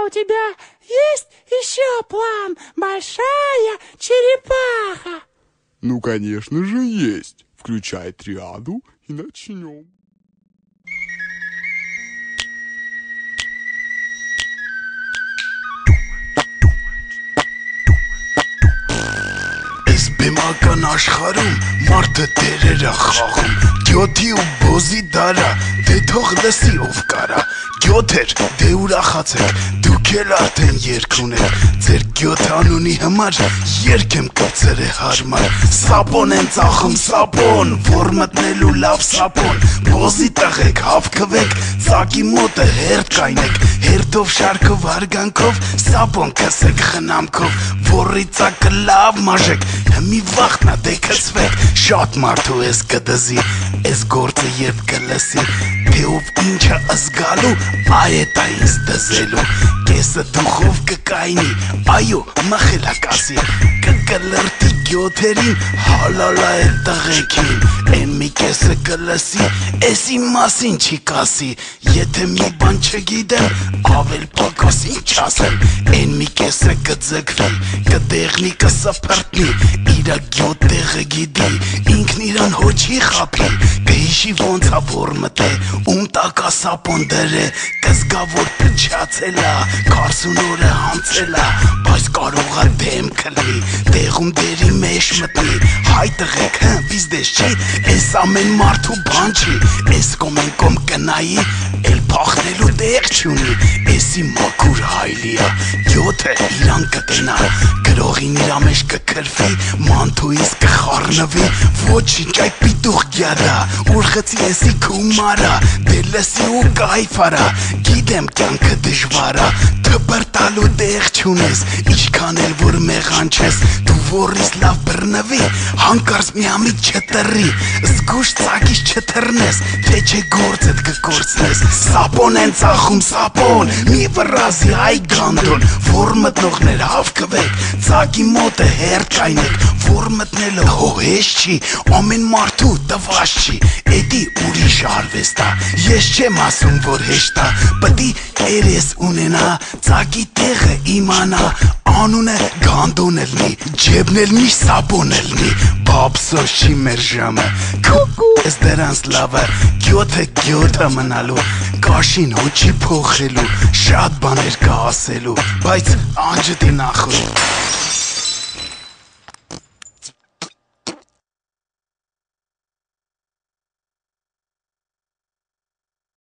у тебя есть еще план, большая черепаха? Ну, конечно же, есть. Включай триаду и начнем. Բեմական աշխարում մարդը դերեր է խաղում Գյոթի ու բոզի դարա, դե թող լսի ով կարա Գյոթեր, դե ուրախացեք, դուք էլ արդեն երգ ունեք Ձեր գյոթ անունի համար երգ եմ կրծեր է հարմար Սապոն են ծախում սապոն, որ մտնելու լավ սապոն Բոզի տղեք, հավքվեք, ծակի մոտը հերթ կայնեք Հերթով շարքով հարգանքով, սապոն կսեք խնամքով Որի ծակը լավ մաժեք, մի վաղտնա դե կծվեք Շատ մարդու ես կդզի, ես գործը երբ կլսի Թե ով ինչը զգալու, այ էտ է ինձ դզելու Կեսը դուխով կկայնի, այո, մխելակասի Կկլրտի գյոթերին, հալալա է տղեքին Են մի կեսը կլսի, ես իմ մասին չի կասի Եթե մի բան չգիտեմ, ավել պակաս ինչ ասեմ Են մի կեսը կձգվի, կդեղնի կսպրտնի Իրա գյոթ տեղը գիտի, ինքն իրան հոչի խապի Կհիշի ոնց ա որ մտե, ում տակա սապոն դրե Կզգա որ փչացել ա, 40 օրը հանցել ա Բայց կարող ա դեմ կլի, տեղում դերի մեջ մտնի Հայ տղեք, բիզդես չի, ես ամեն մարդու բան չի Ես կոմեն կոմ կնայի, էլ պախնելու տեղ չունի Եսի մաքուր հայլի ա, գյոթը իրան կտենա Գրողին իրա մեջ կքրվի, մանթույից կխարնվի Ոչինչ այդ պիտուղ գյադա, ուրխծի եսի կումարա Դե լսի ու կայֆարա, գիտեմ կյանքը դժվարա Թպրտալու տեղ չունես, իչքան էլ որ մեղան չես Դու որիս լավ բրնվի, հանկարծ միամիտ չտրի Զգուշ ծակից չթրնես, թե չէ գործդ կկործնես Սապոն են ծախում սապոն, մի վրազի այ գանդոն Որ մտնողներ հավքվեք, ծակի մոտը հերթ կայնեք Որ մտնելը հոհես չի, ամեն մարդու տվաշ չի Էդի ուրիշ արվեստ ա, ես չեմ ասում որ հեշտ ա Պտի երես ունենա, ծակի տեղը իմանա Անունը գանդոն էլնի, ջեբն էլ մի սապոն էլնի Բաբսոս չի մեր ժամը, կուկու ես դրանց լավը Գյոթը գյոթը մնալու, կաշին հոչի փոխելու Շատ բաներ կա ասելու, բայց անջտի նախու